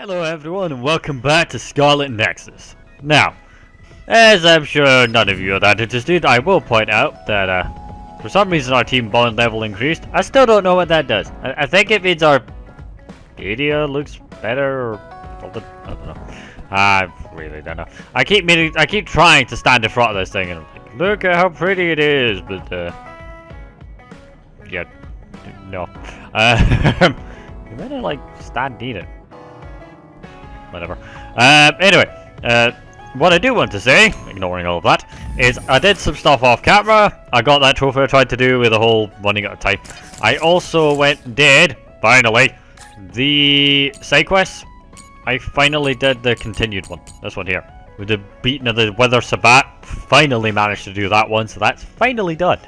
Hello everyone and welcome back to Scarlet Nexus. Now, as I'm sure none of you are that interested, I will point out that for some reason our team bond level increased. I still don't know what that does. I think it means our area looks better or something. I don't know. I really don't know. I keep trying to stand in front of this thing and I'm like, look at how pretty it is, but yeah, no. You better like stand near it. Whatever. Anyway, what I do want to say, ignoring all of that, is I did some stuff off camera. I got that trophy I tried to do with the whole running out of time. I also went and did, finally, the side quests. I finally did the continued one. This one here. With the beating of the Wither Sabbat. Finally managed to do that one, so that's finally done.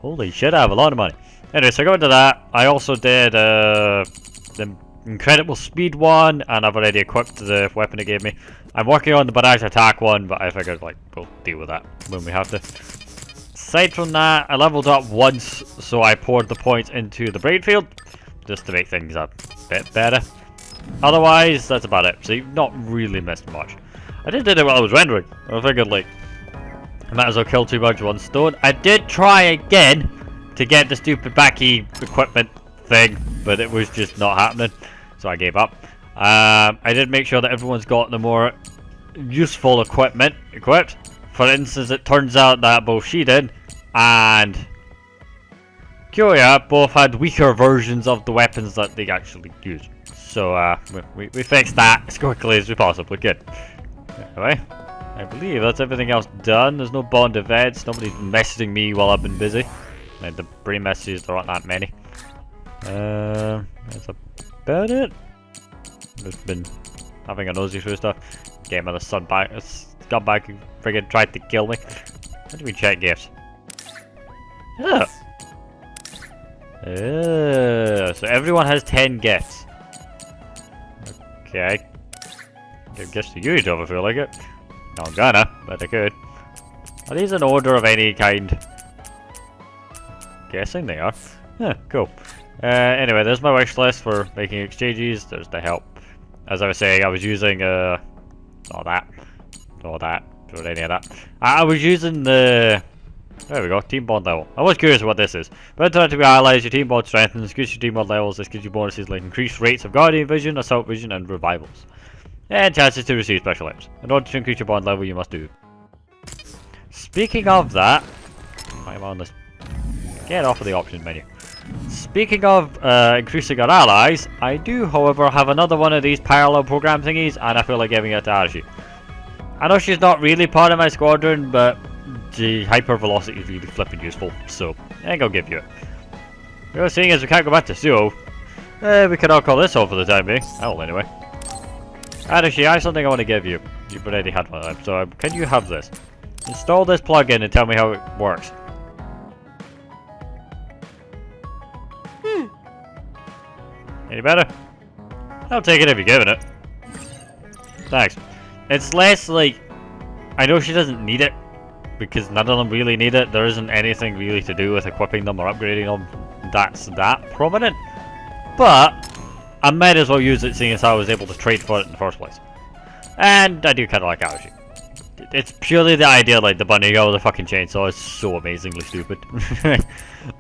Holy shit, I have a lot of money. Anyway, so going to that, I also did the incredible speed one, and I've already equipped the weapon it gave me. I'm working on the barrage attack one, but I figured like we'll deal with that when we have to. Aside from that, I leveled up once, so I poured the points into the braid field just to make things a bit better. Otherwise, that's about it. So you've not really missed much. I did it while I was rendering. I figured like I might as well kill two birds with one stone. I did try again to get the stupid backy equipment thing, but it was just not happening, so I gave up. I did make sure that everyone's got the more useful equipment equipped. For instance, it turns out that both she did and Kyoya both had weaker versions of the weapons that they actually used. So we fixed that as quickly as we possibly could. Anyway, I believe that's everything else done. There's no bond events. Nobody's messaging me while I've been busy. And the brain messages, there aren't that many. That's about it. Just been having a nosy through stuff. Game of the scumbag who friggin' tried to kill me. How do we check gifts? Oh. So everyone has 10 gifts. Okay. Give gifts to you, if I feel like it. No, I'm gonna, but I could. Are these in order of any kind? Guessing they are. Yeah, cool. Anyway, there's my wish list for making exchanges. There's the help. As I was saying, I was using all that, or any of that. I was using the. There we go, team bond level. I was curious what this is. When interacting with allies, your team bond strengthens, increase your team bond levels. This gives you bonuses like increased rates of guardian vision, assault vision, and revivals, and chances to receive special items. In order to increase your bond level, you must do. Speaking of that, I'm on this. Get off of the options menu. Speaking of increasing our allies, I do, however, have another one of these parallel program thingies, and I feel like giving it to Arashi. I know she's not really part of my squadron, but the hyper velocity is really flipping useful, so I think I'll give you it. Well, seeing as we can't go back to Suo, we can all call this all for the time being. I will anyway. Arashi, I have something I want to give you. You've already had one of them, so can you have this? Install this plugin and tell me how it works. Any better? I'll take it if you're giving it. Thanks. It's less like, I know she doesn't need it, because none of them really need it. There isn't anything really to do with equipping them or upgrading them that's that prominent. But I might as well use it seeing as how I was able to trade for it in the first place. And I do kind of like Arashi. It's purely the idea, like the bunny girl with the fucking chainsaw is so amazingly stupid.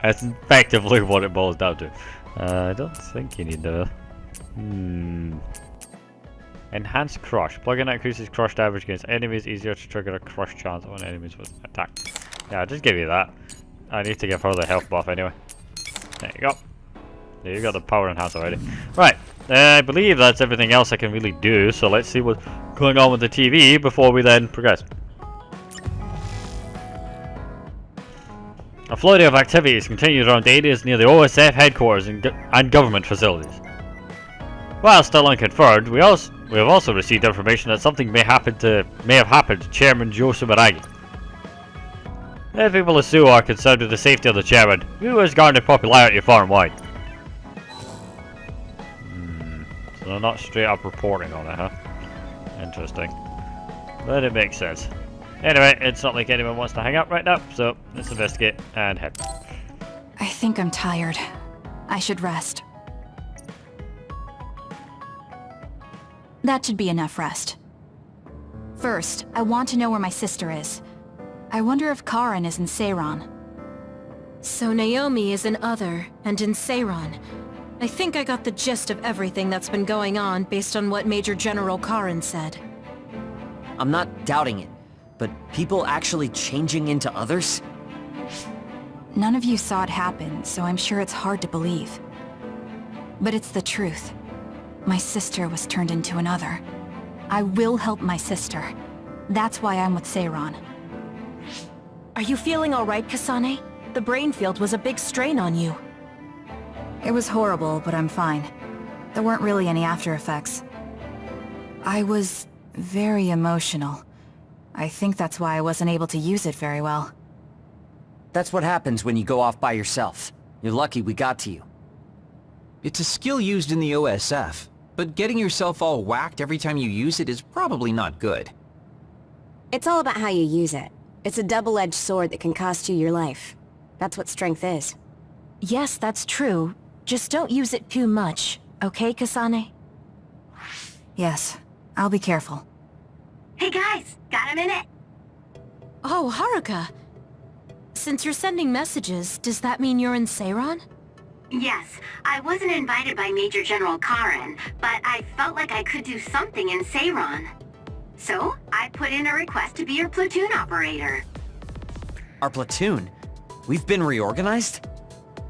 That's effectively what it boils down to. I don't think you need the. Enhanced crush. Plugin that increases crush damage against enemies. Easier to trigger a crush chance on enemies with attack. Yeah, I'll just give you that. I need to give her the health buff anyway. There you go. There you got the power enhance already. Right. I believe that's everything else I can really do. So let's see what's going on with the TV before we then progress. A flurry of activities continues around areas near the OSF headquarters and government facilities. While still unconfirmed, we have also received information that something may have happened to Chairman Joe Sumeragi. The people of Suo are concerned with the safety of the chairman, who has garnered popularity far and wide. So they're not straight up reporting on it, huh? Interesting. But it makes sense. Anyway, it's not like anyone wants to hang out right now, so let's investigate and head. I think I'm tired. I should rest. That should be enough rest. First, I want to know where my sister is. I wonder if Karen is in Seiran. So Naomi is in Other, and in Seiran. I think I got the gist of everything that's been going on based on what Major General Karen said. I'm not doubting it, but people actually changing into others? None of you saw it happen, so I'm sure it's hard to believe. But it's the truth. My sister was turned into another. I will help my sister. That's why I'm with Seiran. Are you feeling alright, Kasane? The brain field was a big strain on you. It was horrible, but I'm fine. There weren't really any after effects. I was very emotional. I think that's why I wasn't able to use it very well. That's what happens when you go off by yourself. You're lucky we got to you. It's a skill used in the OSF, but getting yourself all whacked every time you use it is probably not good. It's all about how you use it. It's a double-edged sword that can cost you your life. That's what strength is. Yes, that's true. Just don't use it too much, okay, Kasane? Yes, I'll be careful. Hey guys, got a minute? Oh, Haruka. Since you're sending messages, does that mean you're in Seiran? Yes, I wasn't invited by Major General Karen, but I felt like I could do something in Seiran. So, I put in a request to be your platoon operator. Our platoon? We've been reorganized?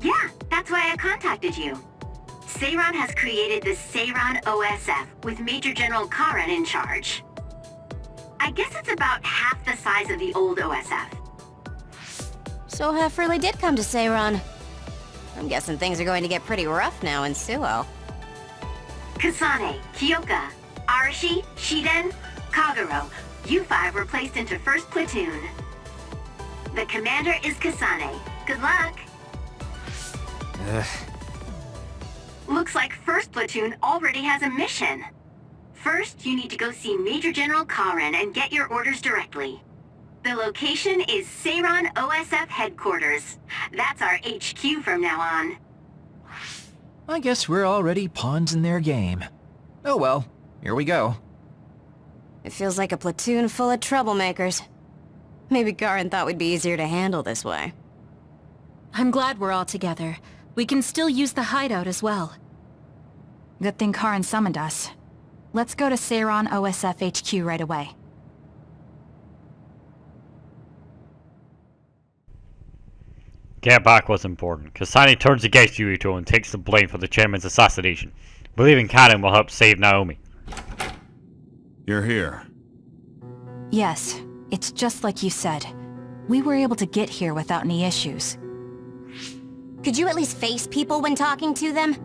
Yeah, that's why I contacted you. Seiran has created the Seiran OSF with Major General Karen in charge. I guess it's about half the size of the old OSF. So Hef really did come to Seiran. I'm guessing things are going to get pretty rough now in Suo. Kasane, Kyoka, Arashi, Shiden, Kagero, you five were placed into 1st Platoon. The commander is Kasane. Good luck! Looks like 1st Platoon already has a mission. First, you need to go see Major General Karen and get your orders directly. The location is Seiran OSF headquarters. That's our HQ from now on. I guess we're already pawns in their game. Oh well, here we go. It feels like a platoon full of troublemakers. Maybe Karen thought we'd be easier to handle this way. I'm glad we're all together. We can still use the hideout as well. Good thing Karen summoned us. Let's go to Seiran OSF HQ right away. Get back was important. Kasane turns against Yurito and takes the blame for the chairman's assassination, believing Karen will help save Naomi. You're here. Yes, it's just like you said. We were able to get here without any issues. Could you at least face people when talking to them?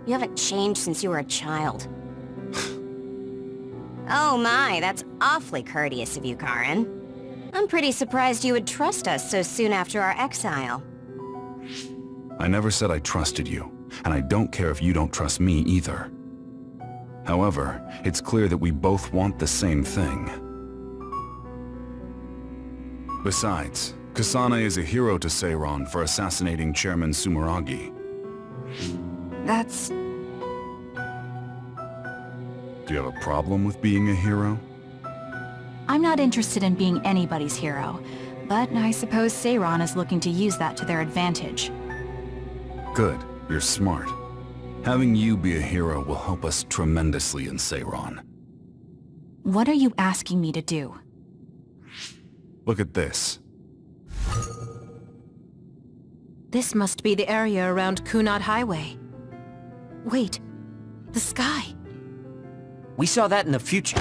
You haven't changed since you were a child. Oh my, that's awfully courteous of you, Karen. I'm pretty surprised you would trust us so soon after our exile. I never said I trusted you, and I don't care if you don't trust me either. However, it's clear that we both want the same thing. Besides, Kasane is a hero to Seiran for assassinating Chairman Sumeragi. That's... Do you have a problem with being a hero? I'm not interested in being anybody's hero, but I suppose Seiran is looking to use that to their advantage. Good, you're smart. Having you be a hero will help us tremendously in Seiran. What are you asking me to do? Look at this. This must be the area around Kunad Highway. Wait, the sky. We saw that in the future.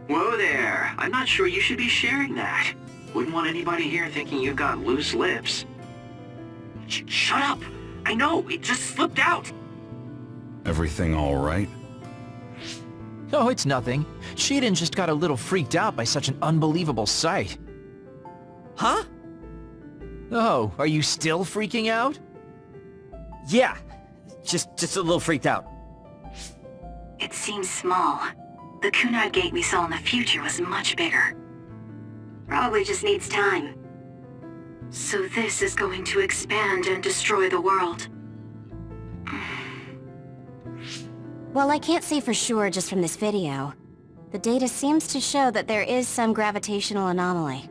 Whoa there. I'm not sure you should be sharing that. Wouldn't want anybody here thinking you've got loose lips. Shut up! I know, it just slipped out! Everything all right? Oh, it's nothing. Shiden just got a little freaked out by such an unbelievable sight. Huh? Oh, are you still freaking out? Yeah, just a little freaked out. It seems small. The Kunad gate we saw in the future was much bigger. Probably just needs time. So this is going to expand and destroy the world. Well, I can't say for sure just from this video. The data seems to show that there is some gravitational anomaly.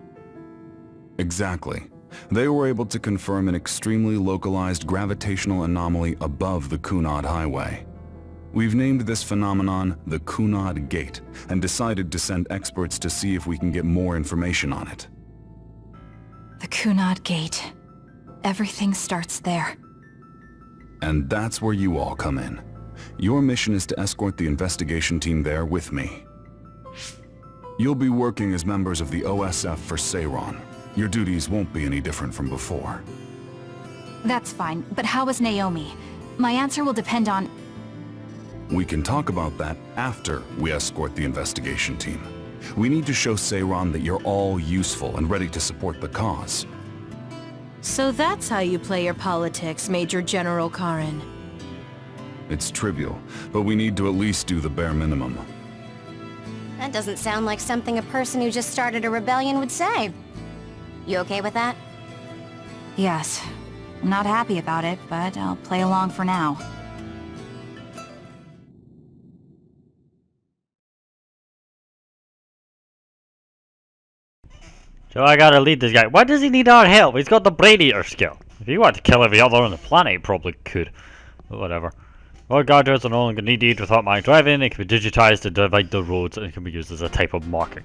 Exactly. They were able to confirm an extremely localized gravitational anomaly above the Kunad Highway. We've named this phenomenon the Kunad Gate, and decided to send experts to see if we can get more information on it. The Kunad Gate. Everything starts there. And that's where you all come in. Your mission is to escort the investigation team there with me. You'll be working as members of the OSF for Seiron. Your duties won't be any different from before. That's fine, but how is Naomi? My answer will depend on... We can talk about that after we escort the investigation team. We need to show Seiron that you're all useful and ready to support the cause. So that's how you play your politics, Major General Karen. It's trivial, but we need to at least do the bare minimum. That doesn't sound like something a person who just started a rebellion would say. You okay with that? Yes. I'm not happy about it, but I'll play along for now. So I gotta lead this guy. Why does he need our help? He's got the Brain Eater skill. If he wanted to kill every other on the planet, he probably could. But whatever. All guardrails are no longer needed without my driving. It can be digitized to divide the roads, and it can be used as a type of marking.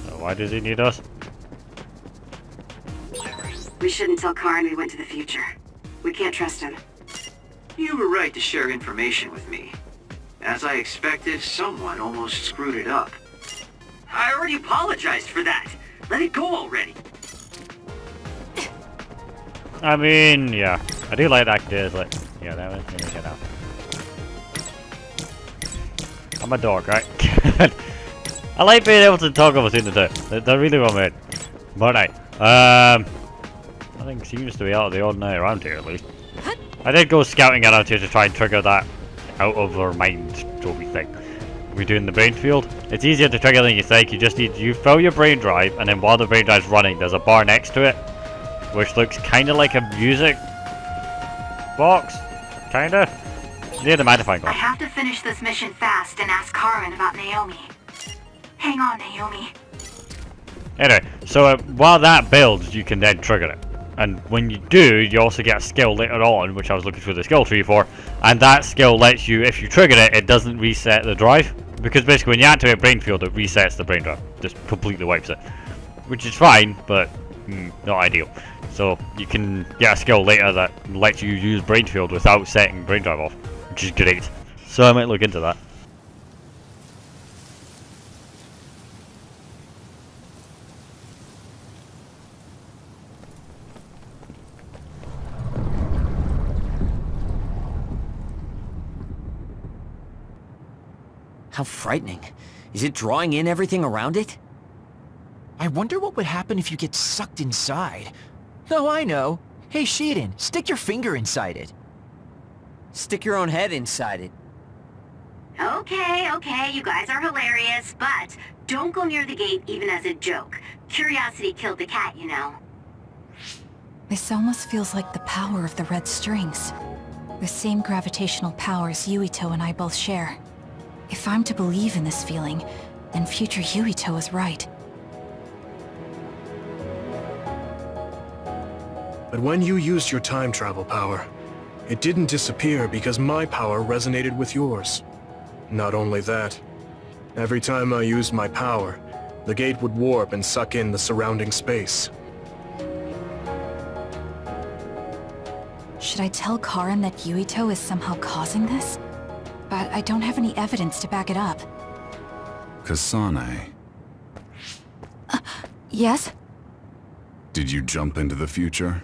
So why does he need us? We shouldn't tell Karen we went to the future. We can't trust him. You were right to share information with me. As I expected, someone almost screwed it up. I already apologized for that. Let it go already. I mean, yeah. I do like that idea. Like, yeah, that was gonna get out. I'm a dog, right? I like being able to toggle between the two. They're really well made. But nothing seems to be out of the ordinary around here, at least. I did go scouting around here to try and trigger that out of our mind Joby thing. We're doing the brain field. It's easier to trigger than you think. You just need you fill your brain drive, and then while the brain drive's running, there's a bar next to it, which looks kind of like a music box, kinda near the magnifying I glass. have to finish this mission fast and ask Karen about Naomi. Hang on, Naomi. Anyway, so while that builds, you can then trigger it. And when you do, you also get a skill later on, which I was looking through the skill tree for, and that skill lets you, if you trigger it, it doesn't reset the drive. Because basically when you activate brain field, it resets the brain drive. Just completely wipes it. Which is fine, but not ideal. So you can get a skill later that lets you use brain field without setting brain drive off, which is great. So I might look into that. How frightening. Is it drawing in everything around it? I wonder what would happen if you get sucked inside. Oh, I know. Hey, Shiden, stick your finger inside it. Stick your own head inside it. Okay, you guys are hilarious, but don't go near the gate even as a joke. Curiosity killed the cat, you know. This almost feels like the power of the red strings. The same gravitational powers Yuito and I both share. If I'm to believe in this feeling, then future Yuito is right. But when you used your time travel power, it didn't disappear because my power resonated with yours. Not only that, every time I used my power, the gate would warp and suck in the surrounding space. Should I tell Karen that Yuito is somehow causing this? But I don't have any evidence to back it up. Kasane, Yes? did you jump into the future?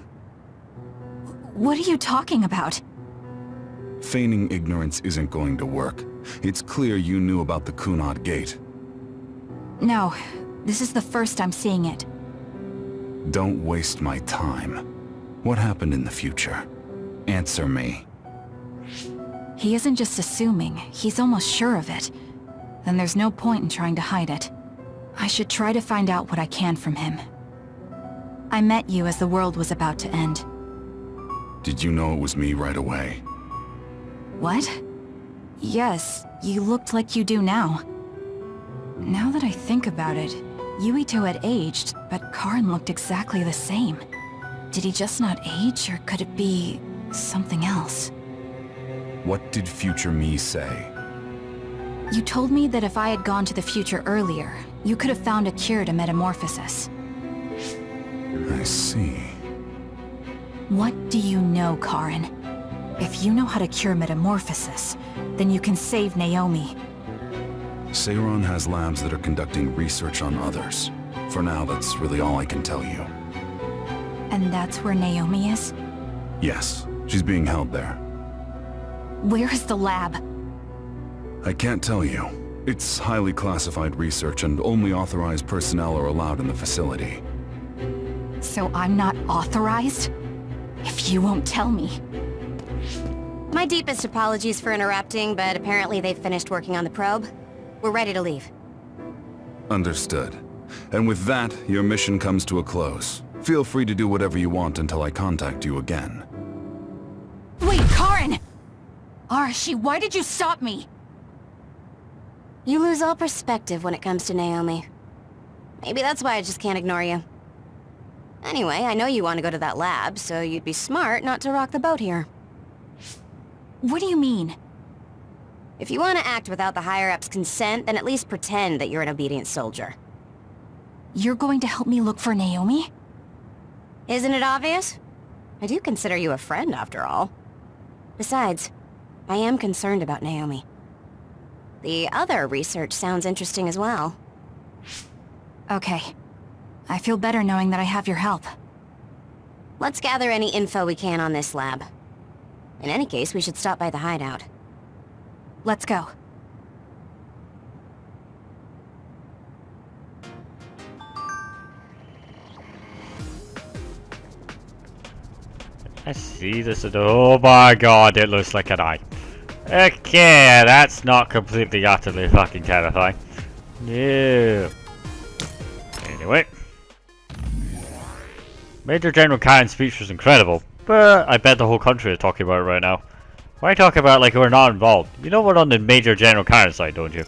What are you talking about? Feigning ignorance isn't going to work. It's clear you knew about the Kunad Gate. No, this is the first I'm seeing it. Don't waste my time. What happened in the future? Answer me. He isn't just assuming, he's almost sure of it. Then there's no point in trying to hide it. I should try to find out what I can from him. I met you as the world was about to end. Did you know it was me right away? What? Yes, you looked like you do now. Now that I think about it, Yuito had aged, but Karin looked exactly the same. Did he just not age, or could it be something else? What did future me say? You told me that if I had gone to the future earlier, you could have found a cure to metamorphosis. I see. What do you know, Karin? If you know how to cure metamorphosis, then you can save Naomi. Seiron has labs that are conducting research on others. For now, that's really all I can tell you. And that's where Naomi is? Yes, she's being held there. Where is the lab? I can't tell you. It's highly classified research and only authorized personnel are allowed in the facility. So I'm not authorized? If you won't tell me. My deepest apologies for interrupting, but apparently they've finished working on the probe. We're ready to leave. Understood. And with that, your mission comes to a close. Feel free to do whatever you want until I contact you again. Wait, Karin! Arashi, why did you stop me? You lose all perspective when it comes to Naomi. Maybe that's why I just can't ignore you. Anyway, I know you want to go to that lab, so you'd be smart not to rock the boat here. What do you mean? If you want to act without the higher-ups' consent, then at least pretend that you're an obedient soldier. You're going to help me look for Naomi? Isn't it obvious? I do consider you a friend, after all. Besides, I am concerned about Naomi. The other research sounds interesting as well. Okay. I feel better knowing that I have your help. Let's gather any info we can on this lab. In any case, we should stop by the hideout. Let's go. I see this. Oh my god, it looks like an eye. Okay, that's not completely utterly fucking terrifying. No. Anyway. Major General Karen's speech was incredible, but I bet the whole country is talking about it right now. Why talk about it like we're not involved? You know we're on the Major General Karen side, don't you?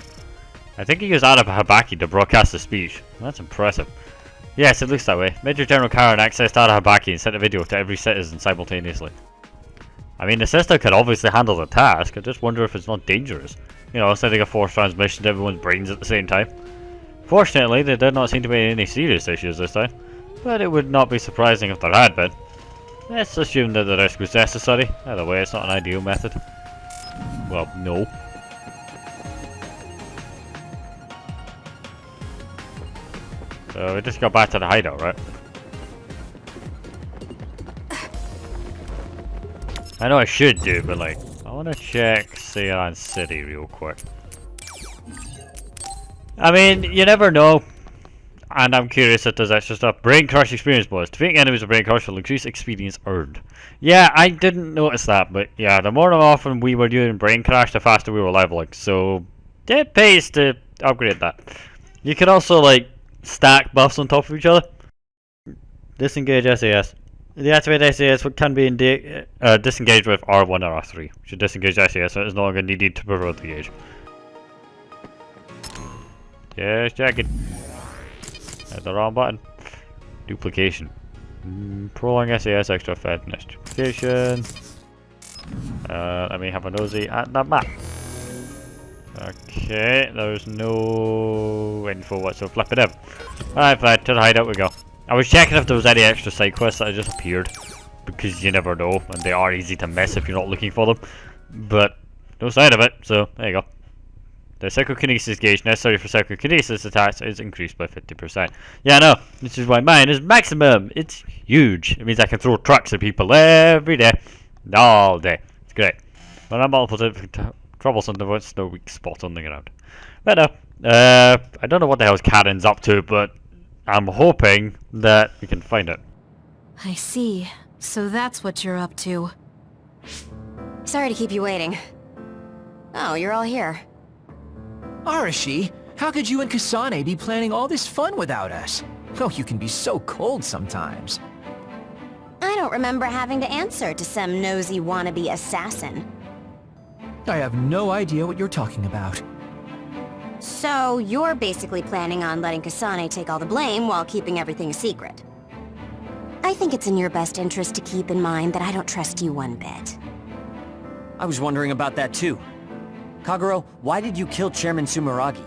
I think he used Ada Habaki to broadcast the speech. That's impressive. Yes, it looks that way. Major General Karen accessed Ada Habaki and sent a video to every citizen simultaneously. I mean, the system could obviously handle the task. I just wonder if it's not dangerous. You know, sending a forced transmission to everyone's brains at the same time. Fortunately, there did not seem to be any serious issues this time. But it would not be surprising if there had been. Let's assume that the risk was necessary. Either way, it's not an ideal method. Well, no. So we just got back to the hideout, right? I know I should do, but like, I want to check Seiron City real quick. I mean, you never know. And I'm curious if there's extra stuff. Brain Crush experience bonus. Defeating enemies with Brain Crush will increase experience earned. Yeah, I didn't notice that, but yeah, the more often we were doing Brain Crash, the faster we were leveling. So, it pays to upgrade that. You can also, like, stack buffs on top of each other. Disengage SAS. Deactivate SAS can be disengaged with R1 or R3. Should disengage SAS, so it is no longer needed to provoke the gauge. Just checking. Hit the wrong button. Duplication. Prolong SAS extra effectiveness. Duplication. Let me have a nosy at that map. Okay, there's no info whatsoever. Flip it in. Alright, fine, to the hideout we go. I was checking if there was any extra side quests that had just appeared. Because you never know, and they are easy to miss if you're not looking for them. But, no sign of it, so there you go. The psychokinesis gauge necessary for psychokinesis attacks is increased by 50%. Yeah, I know. This is why mine is maximum. It's huge. It means I can throw trucks at people every day. All day. It's great. But I'm all troublesome to what's no weak spot on the ground. But no. I don't know what the hell Karen's up to, but I'm hoping that we can find it. I see. So that's what you're up to. Sorry to keep you waiting. Oh, you're all here. Arashi, how could you and Kasane be planning all this fun without us? Oh, you can be so cold sometimes. I don't remember having to answer to some nosy wannabe assassin. I have no idea what you're talking about. So, you're basically planning on letting Kasane take all the blame while keeping everything a secret. I think it's in your best interest to keep in mind that I don't trust you one bit. I was wondering about that too. Kagero, why did you kill Chairman Sumeragi?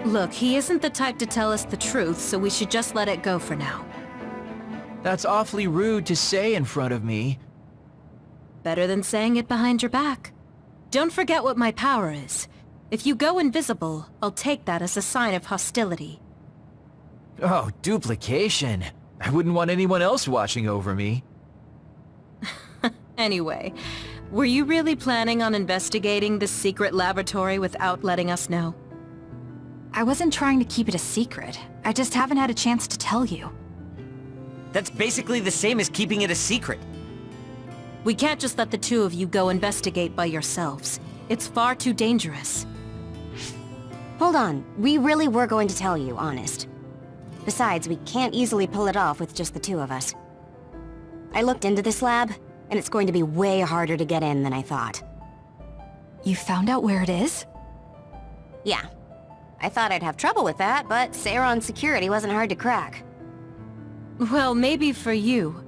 Look, he isn't the type to tell us the truth, so we should just let it go for now. That's awfully rude to say in front of me. Better than saying it behind your back. Don't forget what my power is. If you go invisible, I'll take that as a sign of hostility. Oh, duplication. I wouldn't want anyone else watching over me. Anyway, were you really planning on investigating this secret laboratory without letting us know? I wasn't trying to keep it a secret. I just haven't had a chance to tell you. That's basically the same as keeping it a secret. We can't just let the two of you go investigate by yourselves. It's far too dangerous. Hold on, we really were going to tell you, honest. Besides, we can't easily pull it off with just the two of us. I looked into this lab, and it's going to be way harder to get in than I thought. You found out where it is? Yeah. I thought I'd have trouble with that, but Seiron's security wasn't hard to crack. Well, maybe for you.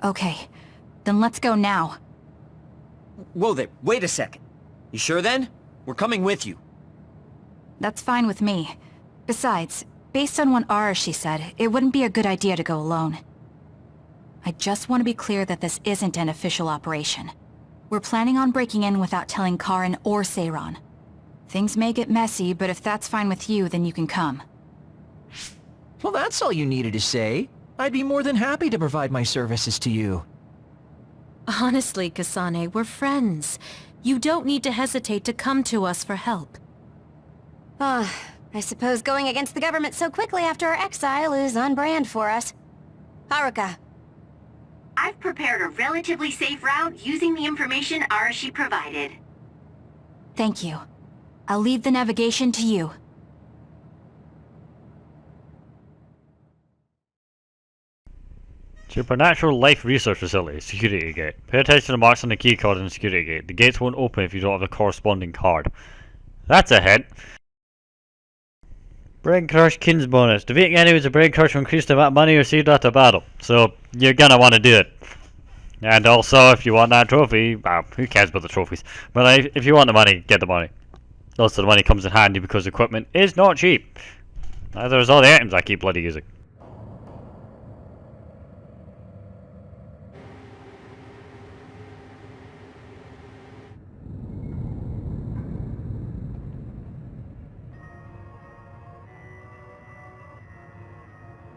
Okay, then let's go now. Whoa there, wait a second. You sure then? We're coming with you. That's fine with me. Besides, based on what Arashi said, it wouldn't be a good idea to go alone. I just want to be clear that this isn't an official operation. We're planning on breaking in without telling Karin or Seiron. Things may get messy, but if that's fine with you, then you can come. Well, that's all you needed to say. I'd be more than happy to provide my services to you. Honestly, Kasane, we're friends. You don't need to hesitate to come to us for help. I suppose going against the government so quickly after our exile is on brand for us. Haruka. I've prepared a relatively safe route using the information Arashi provided. Thank you. I'll leave the navigation to you. Supernatural Life Research Facility, Security Gate. Pay attention to the marks on the key card in the Security Gate. The gates won't open if you don't have the corresponding card. That's a hint. Brain Crush Kins bonus. Defeating enemies with Brain Crush will increase the amount of money received after battle. So, you're gonna want to do it. And also, if you want that trophy, well, who cares about the trophies? But if you want the money, get the money. Also, the money comes in handy because equipment is not cheap. Neither is all the items I keep bloody using.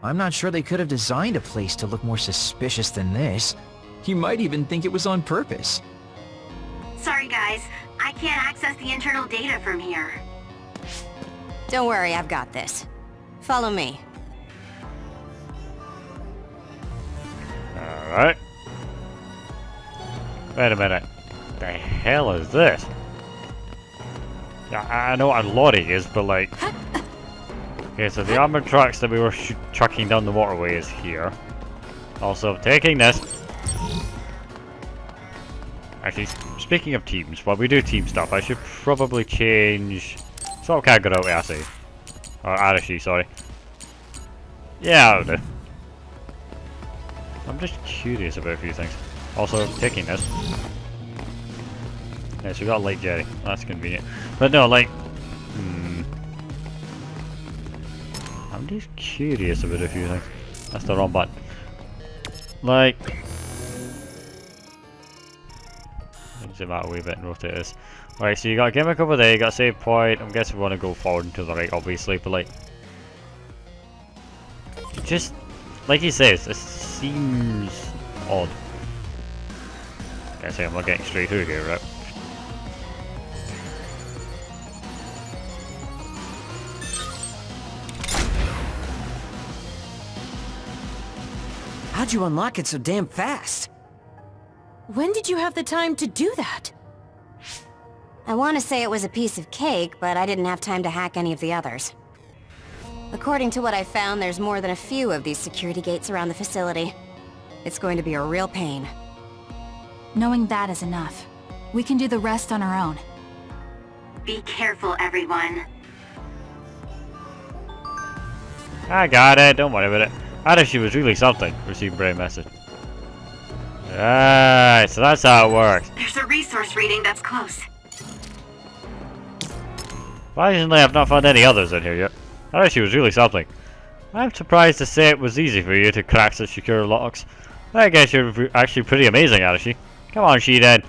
I'm not sure they could have designed a place to look more suspicious than this. You might even think it was on purpose. Sorry guys, I can't access the internal data from here. Don't worry, I've got this. Follow me. Alright. Wait a minute. The hell is this? Yeah, I know what a lorry is, but like... Okay, so the armored trucks that we were trucking down the waterway is here. Also, taking this. Actually, speaking of teams, while we do team stuff, I should probably change... Sort of Kagero to Asi. Or Arashi, sorry. Yeah, I'll do. I'm just curious about a few things. Also, taking this. Yeah, so we got Light Jerry. That's convenient. But no, like... I'm just curious about a few things. That's the wrong button. Like... Zoom out a wee bit and rotate this. Right, so you got a gimmick over there, you got a save point. I'm guessing we want to go forward and to the right, obviously, but like... It just... Like he says, it seems odd. I say I'm not getting straight through here, right? How'd you unlock it so damn fast? When did you have the time to do that? I want to say it was a piece of cake, but I didn't have time to hack any of the others. According to what I found, there's more than a few of these security gates around the facility. It's going to be a real pain. Knowing that is enough. We can do the rest on our own. Be careful, everyone. I got it, don't worry about it. Adachi was really something. Received brain message. Right, so that's how it works. There's a resource reading that's close. Surprisingly, I've not found any others in here yet. Adachi was really something. I'm surprised to say it was easy for you to crack such secure locks. I guess you're actually pretty amazing, Adachi. Come on, Shiden.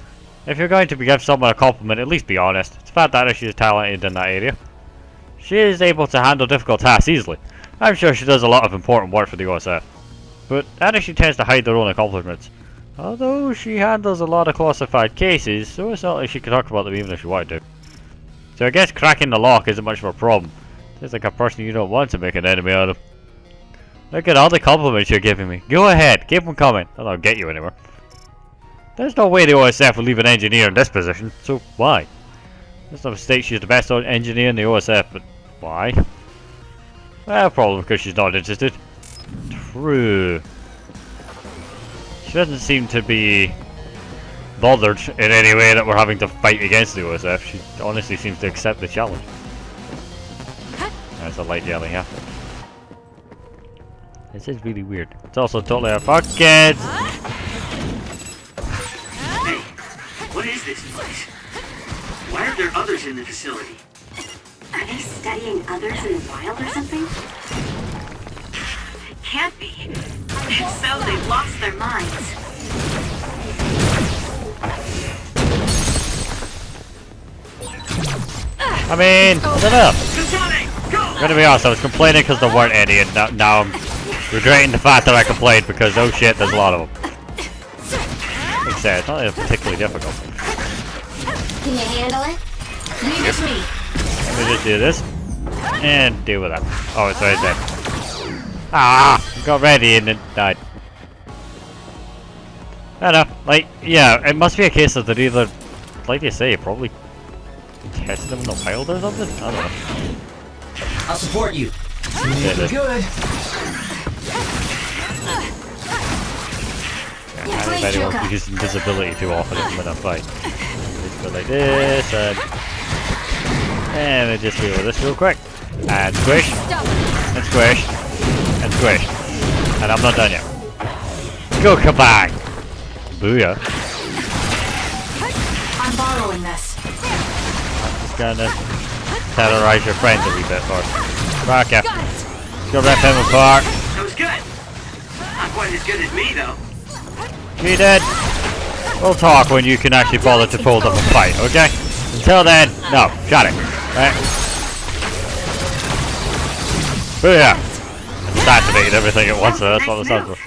If you're going to give someone a compliment, at least be honest. It's fact that Adachi is talented in that area. She is able to handle difficult tasks easily. I'm sure she does a lot of important work for the OSF. But Adachi tends to hide her own accomplishments. Although she handles a lot of classified cases, so it's not like she can talk about them even if she wanted to. So I guess cracking the lock isn't much of a problem. It's like a person you don't want to make an enemy out of. Look at all the compliments you're giving me. Go ahead, keep them coming. That'll get you anywhere. There's no way the OSF will leave an engineer in this position, so why? There's no mistake she's the best engineer in the OSF, but why? Well, probably because she's not interested. True. She doesn't seem to be bothered in any way that we're having to fight against the OSF. She honestly seems to accept the challenge. That's a light yelling here. This is really weird. It's also totally our pockets. Hey, what is this place? Why are there others in the facility? Are they studying others in the wild or something? It can't be. If so, they've lost their minds. I mean, I don't know. Kasane, go! I'm gonna be honest, I was complaining because there weren't any, and now I'm regretting the fact that I complained because, oh shit, there's a lot of them. Like I said, it's not particularly difficult. Can you handle it? Leave it to me. Let me just do this and deal with that. Oh, it's right there. Ah, got ready and it died. I don't know, like, yeah, it must be a case of they're either, like you say, probably testing them in the wild or something? I don't know. I'll support you. Good. Good. I don't know if anyone uses invisibility too often when I fight. Just go like this and we just deal with this real quick. And squish. And squish. And squish. And I'm not done yet. Go kabang! Booyah. I'm borrowing this. Just gonna terrorize your friends a wee bit first. Back up. Go rip him apart. That was good. Not quite as good as me, though. Be dead. We'll talk when you can actually bother to pull up a fight, okay? Until then, no. Shut it. Right? Booyah. I just activated everything at once, so that's what the sounds were.